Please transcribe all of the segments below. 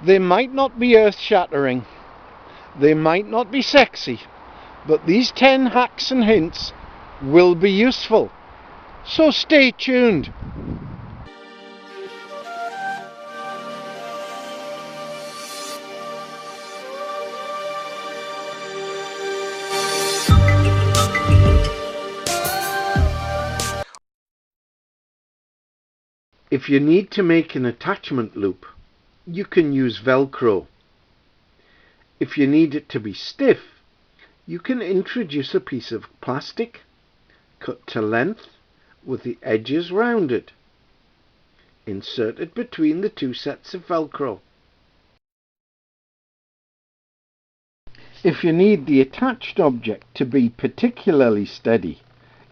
They might not be earth-shattering, they might not be sexy, but these 10 hacks and hints will be useful. So stay tuned. If you need to make an attachment loop, you can use Velcro. If you need it to be stiff, you can introduce a piece of plastic cut to length with the edges rounded. Insert it between the two sets of Velcro. If you need the attached object to be particularly steady,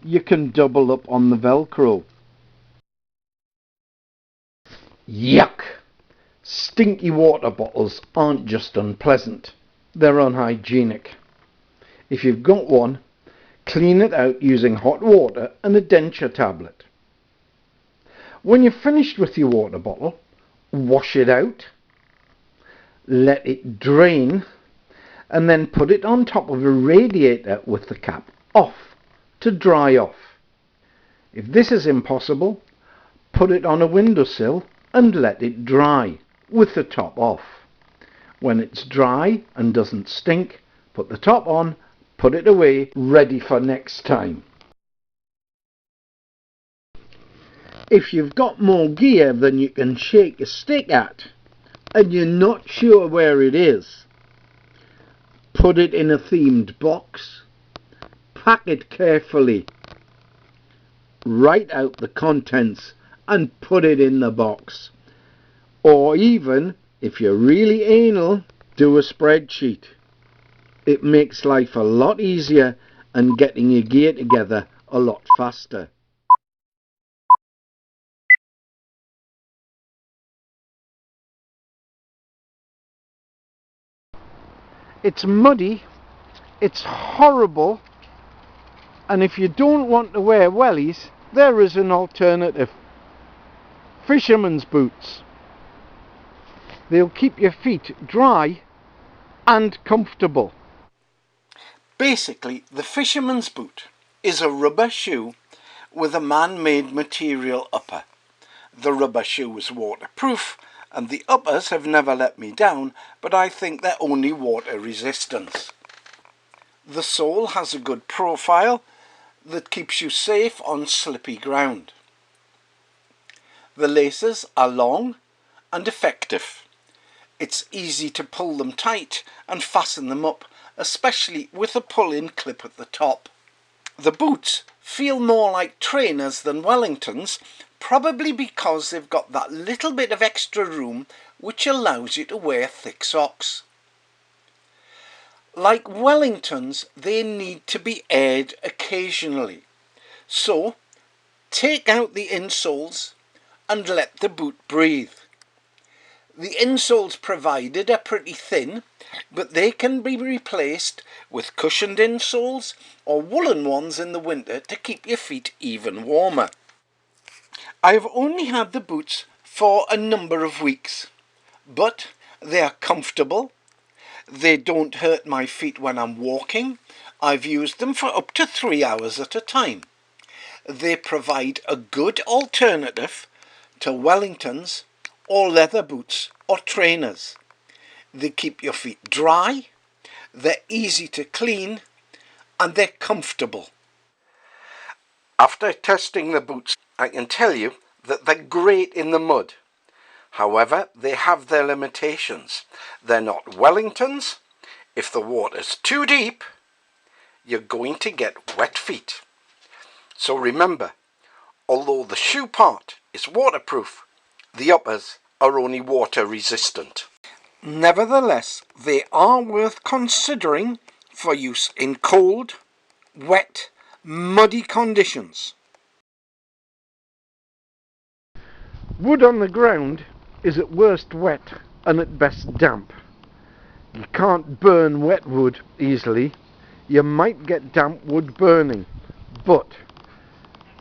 you can double up on the Velcro. Yuck! Stinky water bottles aren't just unpleasant, they're unhygienic. If you've got one, clean it out using hot water and a denture tablet. When you're finished with your water bottle, wash it out, let it drain, and then put it on top of a radiator with the cap off to dry off. If this is impossible, put it on a windowsill and let it dry with the top off. When it's dry and doesn't stink, put the top on, put it away, ready for next time. If you've got more gear than you can shake a stick at, and you're not sure where it is, put it in a themed box, pack it carefully, write out the contents and put it in the box. Or even, if you're really anal, do a spreadsheet. It makes life a lot easier and getting your gear together a lot faster. It's muddy, it's horrible, and if you don't want to wear wellies, there is an alternative. Fisherman's boots. They'll keep your feet dry and comfortable. Basically, the fisherman's boot is a rubber shoe with a man-made material upper. The rubber shoe is waterproof and the uppers have never let me down, but I think they're only water resistant. The sole has a good profile that keeps you safe on slippy ground. The laces are long and effective. It's easy to pull them tight and fasten them up, especially with a pull-in clip at the top. The boots feel more like trainers than Wellingtons, probably because they've got that little bit of extra room which allows you to wear thick socks. Like Wellingtons, they need to be aired occasionally. So, take out the insoles and let the boot breathe. The insoles provided are pretty thin, but they can be replaced with cushioned insoles or woolen ones in the winter to keep your feet even warmer. I have only had the boots for a number of weeks, but they are comfortable. They don't hurt my feet when I'm walking. I've used them for up to 3 hours at a time. They provide a good alternative to Wellingtons or leather boots or trainers. They keep your feet dry, they're easy to clean, and they're comfortable. After testing the boots, I can tell you that they're great in the mud. However, they have their limitations. They're not Wellingtons. If the water's too deep, you're going to get wet feet. So remember, although the shoe part is waterproof, the uppers are only water resistant. Nevertheless, they are worth considering for use in cold, wet, muddy conditions. Wood on the ground is at worst wet and at best damp. You can't burn wet wood easily. You might get damp wood burning, but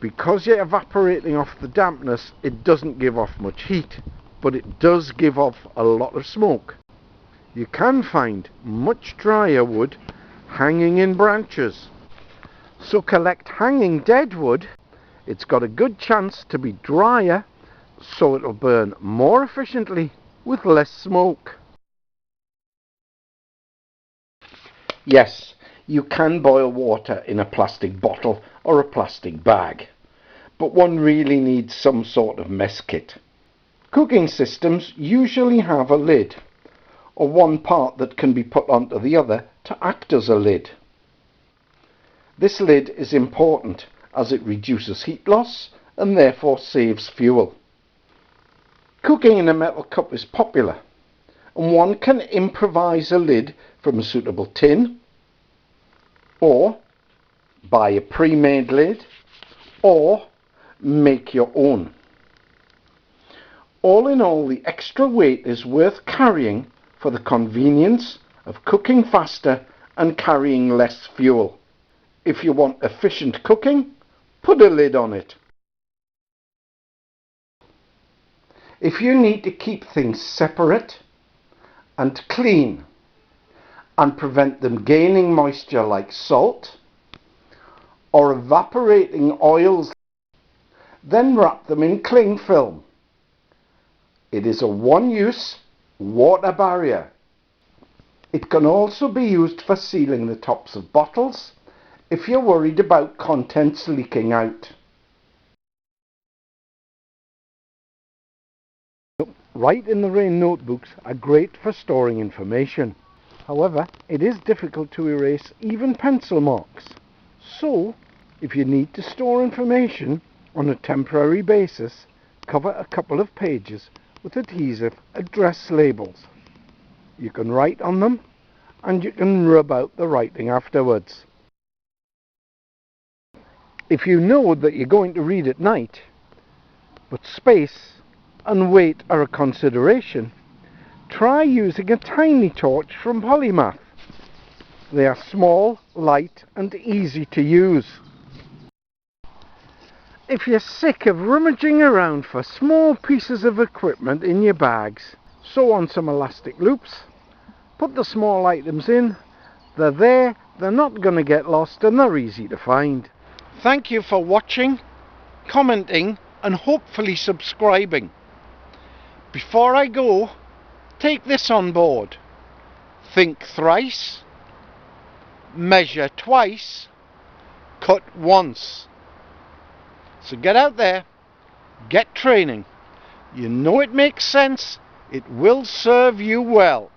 because you're evaporating off the dampness, it doesn't give off much heat but it does give off a lot of smoke. You can find much drier wood hanging in branches. So collect hanging dead wood. It's got a good chance to be drier, so it'll burn more efficiently with less smoke. Yes, you can boil water in a plastic bottle or a plastic bag, but one really needs some sort of mess kit. Cooking systems usually have a lid, or one part that can be put onto the other to act as a lid. This lid is important as it reduces heat loss and therefore saves fuel. Cooking in a metal cup is popular, and one can improvise a lid from a suitable tin, or buy a pre-made lid, or make your own. All in all, the extra weight is worth carrying for the convenience of cooking faster and carrying less fuel. If you want efficient cooking, put a lid on it. If you need to keep things separate and clean and prevent them gaining moisture like salt or evaporating oils, then wrap them in cling film. It is a one-use water barrier. It can also be used for sealing the tops of bottles if you're worried about contents leaking out. Write in the rain notebooks are great for storing information. However, it is difficult to erase even pencil marks. So, if you need to store information on a temporary basis, cover a couple of pages with adhesive address labels. You can write on them, and you can rub out the writing afterwards. If you know that you're going to read at night, but space and weight are a consideration, try using a tiny torch from Polymath. They are small, light and easy to use. If you're sick of rummaging around for small pieces of equipment in your bags, sew on some elastic loops, put the small items in. They're there, they're not going to get lost, and they're easy to find. Thank you for watching, commenting and hopefully subscribing. Before I go, take this on board. Think thrice, measure twice, cut once. So get out there, get training. You know it makes sense, it will serve you well.